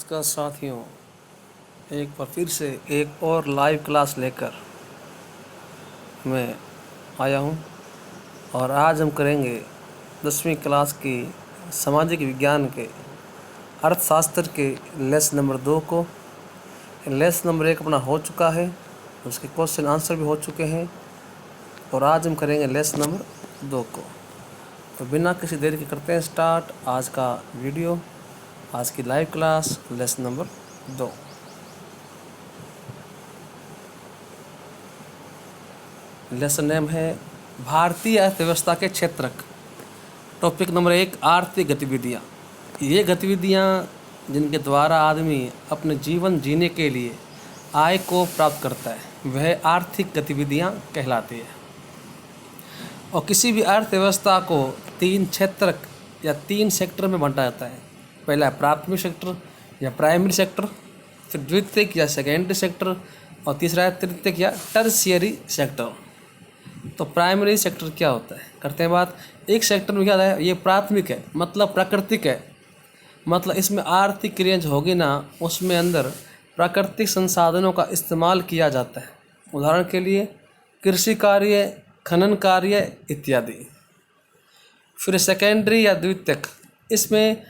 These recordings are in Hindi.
नमस्कार साथियों, एक बार फिर से एक और लाइव क्लास लेकर मैं आया हूं और आज हम करेंगे 10वीं क्लास की सामाजिक विज्ञान के अर्थशास्त्र के लेसन नंबर 2 को। लेसन नंबर 1 अपना हो चुका है, उसके क्वेश्चन आंसर भी हो चुके हैं और आज हम करेंगे लेसन नंबर 2 को। तो बिना किसी देरी के करते हैं स्टार्ट आज का वीडियो, आज की live class lesson number 2। Lesson name है भारतीय अर्थव्यवस्था के क्षेत्रक। टॉपिक नंबर 1 आर्थिक गतिविधियाँ। ये गतिविधियाँ जिनके द्वारा आदमी अपने जीवन जीने के लिए आय को प्राप्त करता है, वह आर्थिक गतिविधियाँ कहलाती है। और किसी भी अर्थव्यवस्था को 3 क्षेत्रक या 3 सेक्टर में बांटा जाता है। पहला है प्राथमिक सेक्टर या प्राइमरी सेक्टर, फिर द्वितीयक या सेकेंडरी सेक्टर और तीसरा है तृतीयक या टर्शियरी सेक्टर। तो प्राइमरी सेक्टर क्या होता है, करते हैं बात। एक सेक्टर में क्या है, ये प्राथमिक है, मतलब प्राकृतिक है, मतलब इसमें आर्थिक क्रियाएं जो होगी ना, उसमें अंदर प्राकृतिक संसाधनों का इस्तेमाल किया जाता है। उदाहरण के लिए कृषि कार्य, खनन कार्य इत्यादि। फिर सेकेंडरी या द्वितीयक, इसमें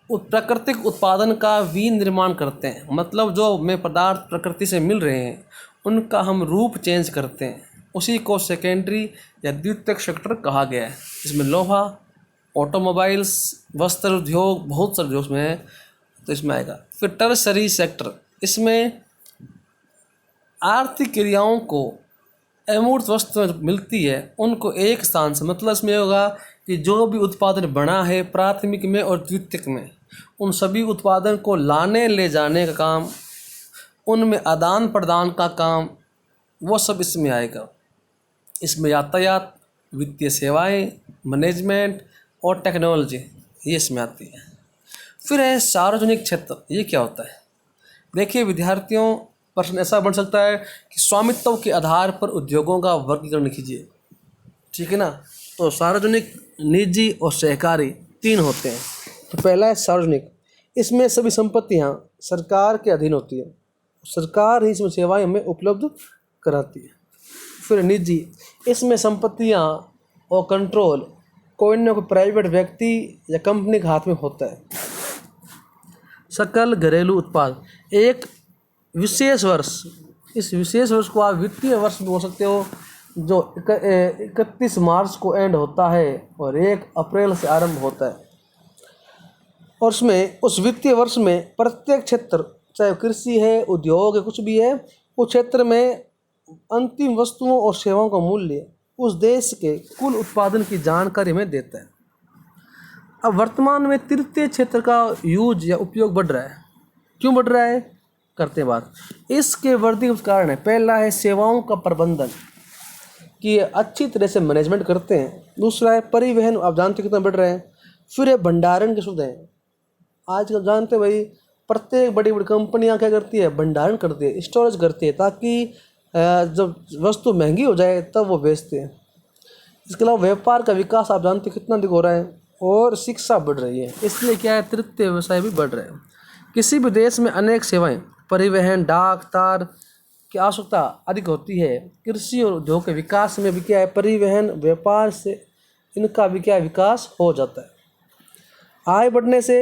प्राकृतिक उत्पादन का विनिर्माण करते हैं, मतलब जो हमें पदार्थ प्रकृति से मिल रहे हैं उनका हम रूप चेंज करते हैं, उसी को सेकेंडरी या द्वितीयक सेक्टर कहा गया है। इसमें लोहा, ऑटोमोबाइल्स, वस्त्र उद्योग, बहुत सारे उद्योग में है, तो इसमें आएगा। फिर टर्शरी सेक्टर, इसमें आर्थिक क्रियाओं को अमूर्त वस्तु मिलती है उनको एक स्थान से, मतलब इसमें होगा कि जो भी उत्पादन बना है प्राथमिक में और द्वितीयक में, उन सभी उत्पादन को लाने ले जाने का काम, उनमें आदान प्रदान का काम, वो सब इसमें आएगा। इसमें यातायात, वित्तीय सेवाएं, मैनेजमेंट और टेक्नोलॉजी ये इसमें आती है। फिर है सार्वजनिक क्षेत्र। ये क्या होता है, देखिए विद्यार्थियों, प्रश्न ऐसा बन सकता है कि स्वामित्व के आधार पर उद्योगों का वर्गीकरण कीजिए, ठीक है ना। तो सार्वजनिक, निजी और सहकारी 3 होते हैं। तो पहला है सार्वजनिक, इसमें सभी संपत्तियां सरकार के अधीन होती है, सरकार ही इसमें सेवाएं हमें उपलब्ध कराती है। फिर निजी, इसमें संपत्तियां और कंट्रोल कोई न कोई प्राइवेट व्यक्ति या कंपनी के हाथ में होता है। सकल घरेलू उत्पाद, एक विशेष वर्ष, इस विशेष वर्ष को आप वित्तीय वर्ष बोल सकते हो, जो 31 मार्च को एंड होता है और 1 अप्रैल से आरंभ होता है। और उसमें उस वित्तीय वर्ष में प्रत्येक क्षेत्र, चाहे कृषि है, उद्योग है, कुछ भी है, उस क्षेत्र में अंतिम वस्तुओं और सेवाओं का मूल्य उस देश के कुल उत्पादन की जानकारी हमें देता है। अब वर्तमान में तृतीय क्षेत्र का यूज या उपयोग बढ़ रहा है। क्यों बढ़ रहा है, करते हैं बात। इसके वर्धित कुछ कारण है। पहला है सेवाओं का प्रबंधन, कि अच्छी तरह से मैनेजमेंट करते हैं। दूसरा है परिवहन, आप जानते कितना बढ़ रहे हैं। फिर है भंडारण की सुविधाएं। आजकल जानते हैं भाई, प्रत्येक बड़ी बड़ी कंपनियां क्या करती है, भंडारण करती है, स्टोरेज करती है, ताकि जब वस्तु महंगी हो जाए तब वो बेचते हैं। इसके अलावा व्यापार का विकास आप जानते कितना अधिक हो रहा है, और शिक्षा बढ़ रही है, इसलिए क्या है, तृतीय व्यवसाय भी बढ़ रहे हैं। किसी भी देश में अनेक सेवाएं, परिवहन, डाक, तार की आवश्यकता अधिक होती है। कृषि और उद्योग के विकास में भी क्या है, परिवहन, व्यापार से इनका भी क्या विकास हो जाता है। आय बढ़ने से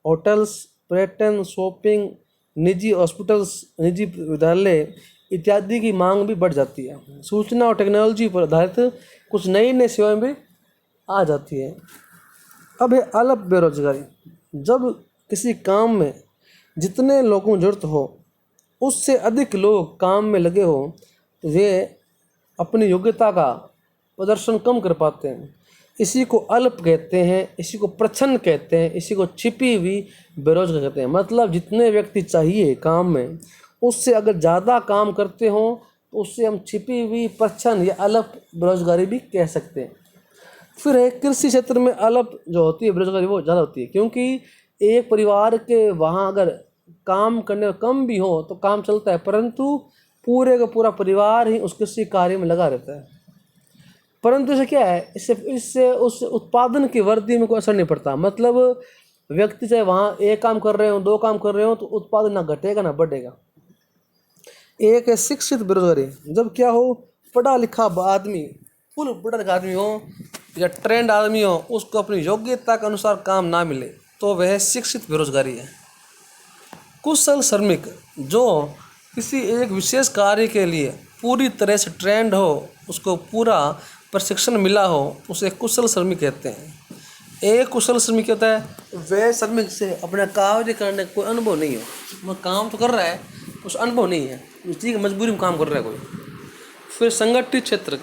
होटल्स, पर्यटन, शॉपिंग, निजी हॉस्पिटल्स, निजी विद्यालय इत्यादि की मांग भी बढ़ जाती है। सूचना और टेक्नोलॉजी पर आधारित कुछ नई नई सेवाएं भी आ जाती है। अब है अल्प बेरोजगारी। जब किसी काम में जितने लोगों को जरूरत हो उससे अधिक लोग काम में लगे हो, तो वे अपनी योग्यता का प्रदर्शन कम कर पाते हैं। इसी को अल्प कहते हैं, इसी को प्रच्छन्न कहते हैं, इसी को छिपी हुई बेरोजगारी कहते हैं। मतलब जितने व्यक्ति चाहिए काम में, उससे अगर ज़्यादा काम करते हों तो उससे हम छिपी हुई, प्रच्छन्न या अल्प बेरोजगारी भी कह सकते हैं। फिर है कृषि क्षेत्र में अल्प जो होती है बेरोजगारी, वो ज़्यादा होती है, क्योंकि एक परिवार के वहाँ अगर काम करने कम भी हो तो काम चलता है, परंतु पूरे का पूरा परिवार ही उस कृषि कार्य में लगा रहता है। परंतु इसे क्या है, इससे उस उत्पादन की वृद्धि में कोई असर नहीं पड़ता। मतलब व्यक्ति चाहे वहाँ एक काम कर रहे हो, दो काम कर रहे हो, तो उत्पादन ना घटेगा ना बढ़ेगा। एक है शिक्षित बेरोजगारी, जब क्या हो, पढ़ा लिखा आदमी, फुल पढ़ा लिखा आदमी हो या ट्रेंड आदमी हो, उसको अपनी योग्यता के अनुसार काम ना मिले, तो वह शिक्षित बेरोजगारी है। कुशल श्रमिक, जो किसी एक विशेष कार्य के लिए पूरी तरह से ट्रेंड हो, उसको पूरा प्रशिक्षण मिला हो, उसे कुशल श्रमिक कहते हैं। एक कुशल श्रमिक होता है वह श्रमिक से अपना कार्य करने का कोई अनुभव नहीं हो, वह काम तो कर रहा है, उस अनुभव नहीं है, उसकी मजबूरी में काम कर रहा है कोई। फिर संगठित क्षेत्र,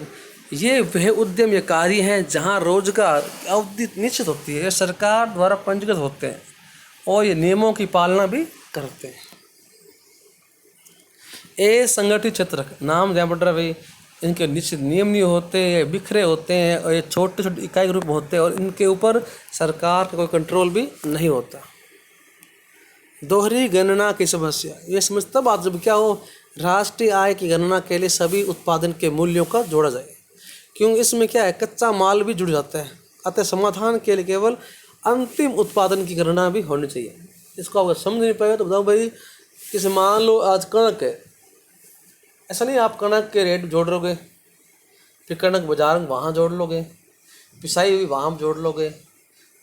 ये वह उद्यम या कार्य हैं जहाँ रोजगार अवधि निश्चित होती है, सरकार द्वारा पंजीकृत होते हैं और ये नियमों की पालना भी करते हैं। ए संगठित क्षेत्र, नाम जहाँ पड़ रहा है भाई, इनके निश्चित नियम नहीं होते, ये बिखरे होते हैं और ये छोटे छोटे इकाई के रूप में होते हैं और इनके ऊपर सरकार का कोई कंट्रोल भी नहीं होता। दोहरी गणना की समस्या, ये समझ तब बात जब क्या हो, राष्ट्रीय आय की गणना के लिए सभी उत्पादन के मूल्यों का जोड़ा जाए, क्योंकि इसमें क्या है, कच्चा माल भी जुड़ जाता है। अतः समाधान के लिए केवल अंतिम उत्पादन की गणना भी होनी चाहिए। इसको अगर समझ नहीं पाएगा तो बताओ भाई, जैसे मान लो आज कणक है, ऐसा नहीं आप कणक के रेट जोड़ लोगे, फिर कणक बाजार में वहाँ जोड़ लोगे, पिसाई हुई वहाँ जोड़ लोगे,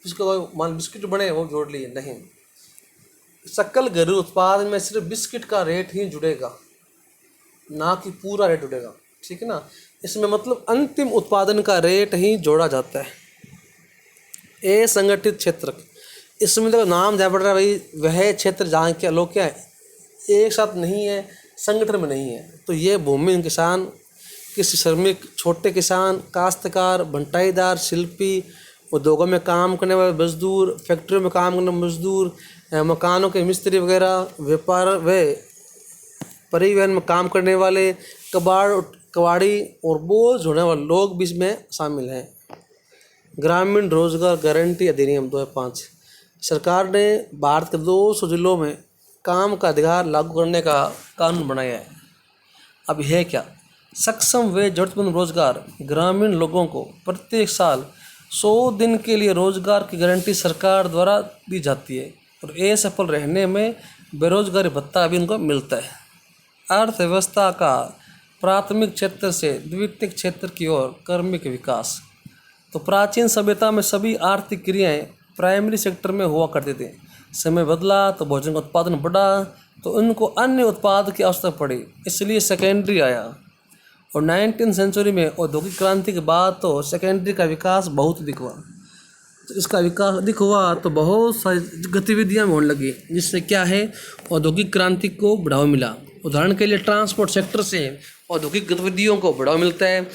इसको मान बिस्किट बने वो जोड़ लिए, नहीं। सकल घरेलू उत्पाद में सिर्फ बिस्किट का रेट ही जुड़ेगा, ना कि पूरा रेट जुड़ेगा, ठीक है ना। इसमें मतलब अंतिम उत्पादन का रेट ही जोड़ा जाता है। ए संगठित क्षेत्र, इसमें तो नाम क्या पड़ रहा है भाई, वह क्षेत्र जहाँ क्या लोग क्या है एक साथ नहीं है, संगठन में नहीं है, तो ये भूमिहीन किसान, किसी श्रमिक, छोटे किसान, काश्तकार, भंटाईदार, शिल्पी, उद्योगों में काम करने वाले मजदूर, फैक्ट्रियों में काम करने वाले मजदूर, मकानों के मिस्त्री वगैरह, व्यापार व परिवहन में काम करने वाले, कबाड़ी और बोझ ढोने वाले लोग भी इसमें शामिल हैं। ग्रामीण रोजगार गारंटी अधिनियम 2005, सरकार ने भारत के 200 जिलों में काम का अधिकार लागू करने का कानून बनाया है। अब यह क्या, सक्षम व जरूरतमंद रोजगार ग्रामीण लोगों को प्रत्येक साल 100 दिन के लिए रोजगार की गारंटी सरकार द्वारा दी जाती है और असफल रहने में बेरोजगारी भत्ता भी उनको मिलता है। अर्थव्यवस्था का प्राथमिक क्षेत्र से द्वितीयक क्षेत्र की ओर क्रमिक विकास, तो प्राचीन सभ्यता में सभी आर्थिक क्रियाएं प्राइमरी सेक्टर में हुआ करते थे। समय बदला तो भोजन का उत्पादन बढ़ा, तो उनको अन्य उत्पाद की आवश्यकता पड़ी, इसलिए सेकेंडरी आया। और 19वीं सेंचुरी में औद्योगिक क्रांति के बाद तो सेकेंडरी का विकास बहुत अधिक हुआ। तो इसका विकास अधिक हुआ तो बहुत सारी गतिविधियाँ होने लगी, जिससे क्या है, औद्योगिक क्रांति को बढ़ावा मिला। उदाहरण के लिए ट्रांसपोर्ट सेक्टर से औद्योगिक गतिविधियों को बढ़ावा मिलता है।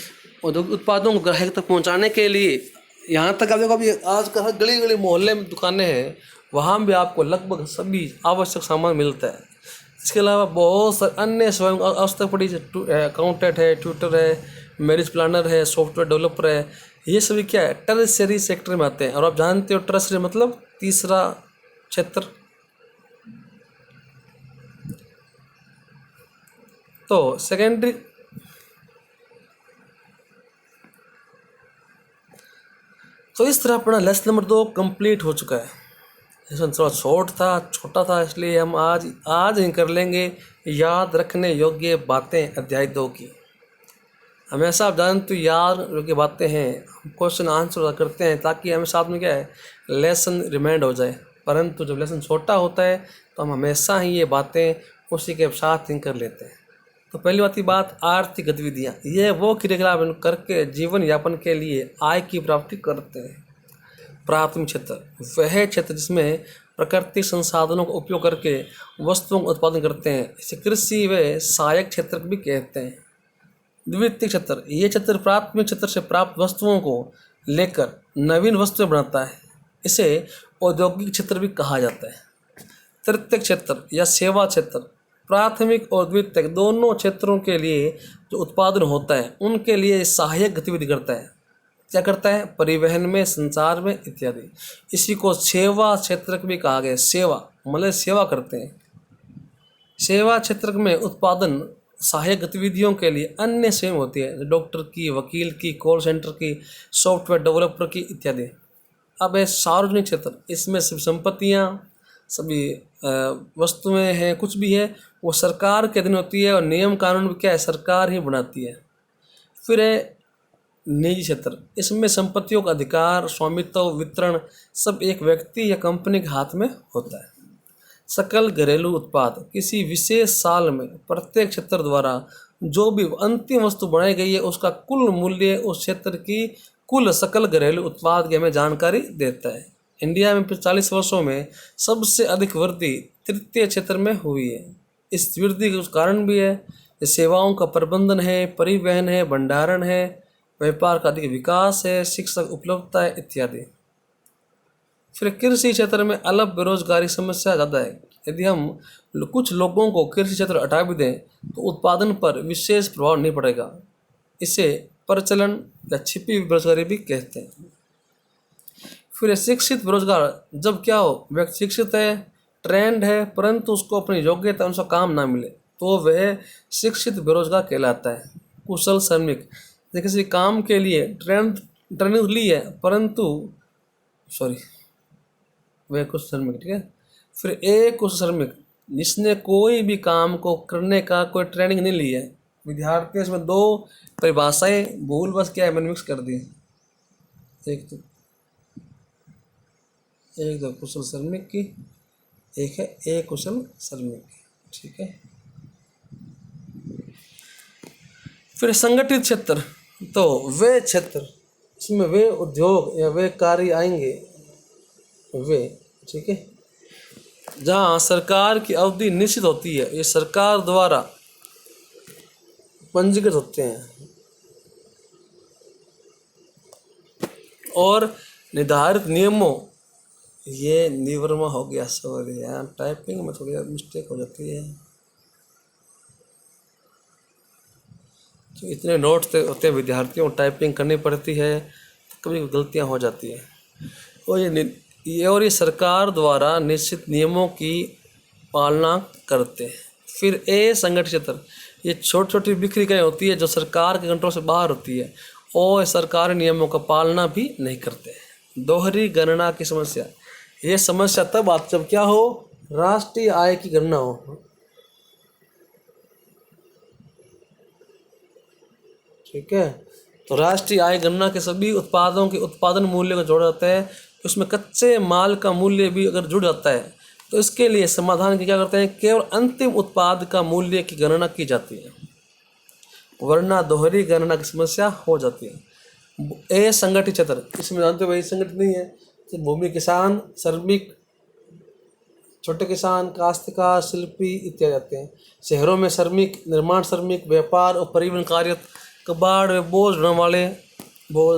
औद्योगिक उत्पादों को ग्राहक तक पहुँचाने के लिए, यहाँ तक आप देखो अभी आजकल गली गली मोहल्ले में दुकानें हैं, वहाँ भी आपको लगभग सभी आवश्यक सामान मिलता है। इसके अलावा बहुत सारे अन्य स्वयं आवश्यक पड़ी, अकाउंटेंट है, ट्यूटर है, मैरिज प्लानर है, सॉफ्टवेयर डेवलपर है, ये सभी क्या है, टर्शियरी सेक्टर में आते हैं। और आप जानते हो टर्शियरी मतलब तीसरा क्षेत्र। तो सेकेंडरी, तो इस तरह अपना लेसन नंबर 2 कंप्लीट हो चुका है। लेसन थोड़ा शॉर्ट था, छोटा था, इसलिए हम आज ही कर लेंगे याद रखने योग्य बातें अध्याय 2 की। हमेशा आप जानते हो याद योग्य बातें हैं, हम क्वेश्चन आंसर करते हैं ताकि हमें साथ में क्या है, लेसन रिमाइंड हो जाए। परंतु जब लेसन छोटा होता है तो हम हमेशा ही ये बातें उसी के साथ ही कर लेते हैं। तो पहली बात की बात, आर्थिक गतिविधियाँ, ये वो क्रियाकलाप करके जीवन यापन के लिए आय की प्राप्ति करते हैं। प्राथमिक क्षेत्र, वह क्षेत्र जिसमें प्राकृतिक संसाधनों का उपयोग करके वस्तुओं का उत्पादन करते हैं, इसे कृषि व सहायक क्षेत्र भी कहते हैं। द्वितीयक क्षेत्र, ये क्षेत्र प्राथमिक क्षेत्र से प्राप्त वस्तुओं को लेकर नवीन वस्तुएं बनाता है, इसे औद्योगिक क्षेत्र भी कहा जाता है। तृतीयक क्षेत्र या सेवा क्षेत्र, प्राथमिक और द्वितीयक दोनों क्षेत्रों के लिए जो उत्पादन होता है उनके लिए सहायक गतिविधि करता है। क्या करता है, परिवहन में, संचार में इत्यादि। इसी को सेवा क्षेत्र भी कहा गया। सेवा मतलब सेवा करते हैं। सेवा क्षेत्र में उत्पादन सहायक गतिविधियों के लिए अन्य सेवाएं होती है, डॉक्टर की, वकील की, कॉल सेंटर की, सॉफ्टवेयर डेवलपर की इत्यादि। अब है सार्वजनिक क्षेत्र, इसमें सिर्फ संपत्तियाँ, सभी वस्तुएं हैं, कुछ भी है वो सरकार के अधीन होती है और नियम कानून भी क्या है सरकार ही बनाती है। फिर है निजी क्षेत्र, इसमें संपत्तियों का अधिकार, स्वामित्व, वितरण सब एक व्यक्ति या कंपनी के हाथ में होता है। सकल घरेलू उत्पाद, किसी विशेष साल में प्रत्येक क्षेत्र द्वारा जो भी अंतिम वस्तु बनाई गई है उसका कुल मूल्य उस क्षेत्र की कुल सकल घरेलू उत्पाद की हमें जानकारी देता है। इंडिया में पिछले 40 वर्षों में सबसे अधिक वृद्धि तृतीय क्षेत्र में हुई है। इस वृद्धि के कुछ कारण भी है, ये सेवाओं का प्रबंधन है, परिवहन है, भंडारण है, व्यापार का अधिक विकास है, शिक्षा उपलब्धता है इत्यादि। फिर कृषि क्षेत्र में अलग बेरोजगारी समस्या ज़्यादा है। यदि हम कुछ लोगों को कृषि क्षेत्र हटा भी दें तो उत्पादन पर विशेष प्रभाव नहीं पड़ेगा। इसे प्रचलन या छिपी बेरोजगारी भी कहते हैं। फिर शिक्षित बेरोजगार, जब क्या हो व्यक्ति शिक्षित है, ट्रेंड है, परंतु उसको अपनी योग्यता अनुसार काम ना मिले तो वह शिक्षित बेरोजगार कहलाता है। कुशल श्रमिक, किसी काम के लिए ट्रेनिंग ली है परंतु वह कुशल श्रमिक, ठीक है। फिर एक कुशल श्रमिक जिसने कोई भी काम को करने का कोई ट्रेनिंग नहीं ली है। विद्यार्थी इसमें दो परिभाषाएं भूलवश क्या है मैंने मिक्स कर दी, एक तो कुशल श्रमिक की, एक है अकुशल श्रमिक की, ठीक है। फिर संगठित क्षेत्र, तो वे क्षेत्र इसमें वे उद्योग या वे कार्य आएंगे वे, ठीक है, जहाँ सरकार की अवधि निश्चित होती है, ये सरकार द्वारा पंजीकृत होते हैं और निर्धारित नियमों, ये निवर्मा हो गया, सॉरी यार टाइपिंग में थोड़ी मिस्टेक हो जाती है, तो इतने नोट्स होते हैं विद्यार्थियों को टाइपिंग करनी पड़ती है तो कभी गलतियां हो जाती है। और ये सरकार द्वारा निश्चित नियमों की पालना करते हैं। फिर संगठित क्षेत्र, ये छोटी छोटी बिखरी इकाई होती है जो सरकार के कंट्रोल से बाहर होती है और सरकारी नियमों का पालना भी नहीं करते। दोहरी गणना की समस्या, ये समस्या तब आती जब क्या हो, राष्ट्रीय आय की गणना हो, ठीक है। तो राष्ट्रीय आय गणना के सभी उत्पादों के उत्पादन मूल्य को जोड़ा जाता है, उसमें कच्चे माल का मूल्य भी अगर जुड़ जाता है तो इसके लिए समाधान की क्या करते हैं, केवल अंतिम उत्पाद का मूल्य की गणना की जाती है, वरना दोहरी गणना की समस्या हो जाती है। संगठित क्षेत्र, इसमें जानते हो भाई संगठित नहीं है, तो भूमि किसान, श्रमिक, छोटे किसान, काश्तकार, शिल्पी इत्यादि आते हैं। शहरों में श्रमिक, निर्माण श्रमिक, व्यापार और परिवहन कार्य, कबाड़ में बोझ ढोने वाले, बोझ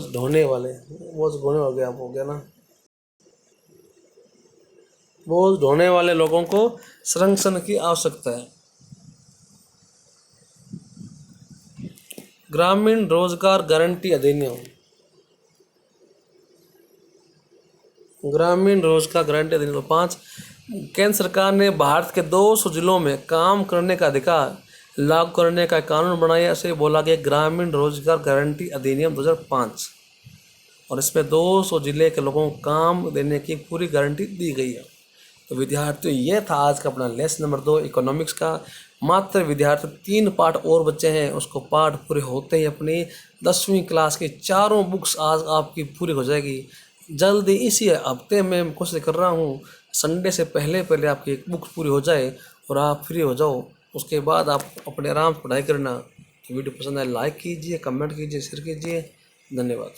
ढोने वाले लोगों को संरक्षण की आवश्यकता है। ग्रामीण रोजगार गारंटी अधिनियम, ग्रामीण रोजगार गारंटी अधिनियम 5, केंद्र सरकार ने भारत के 200 जिलों में काम करने का अधिकार लागू करने का कानून बनाया, इसे बोला गया ग्रामीण रोजगार गारंटी अधिनियम 2005, और इसमें 200 जिले के लोगों को काम देने की पूरी गारंटी दी गई है। तो विद्यार्थियों ये था आज का अपना लेसन नंबर 2 इकोनॉमिक्स का। मात्र विद्यार्थी 3 पार्ट और बच्चे हैं, उसको पार्ट पूरे होते ही अपनी 10वीं क्लास की चारों बुक्स आज आपकी पूरी हो जाएगी। जल्दी इसी हफ्ते में कोशिश कर रहा हूँ संडे से पहले आपकी एक बुक पूरी हो जाए और आप फ्री हो जाओ। उसके बाद आप अपने आराम से पढ़ाई करना। वीडियो पसंद आए लाइक कीजिए, कमेंट कीजिए, शेयर कीजिए। धन्यवाद।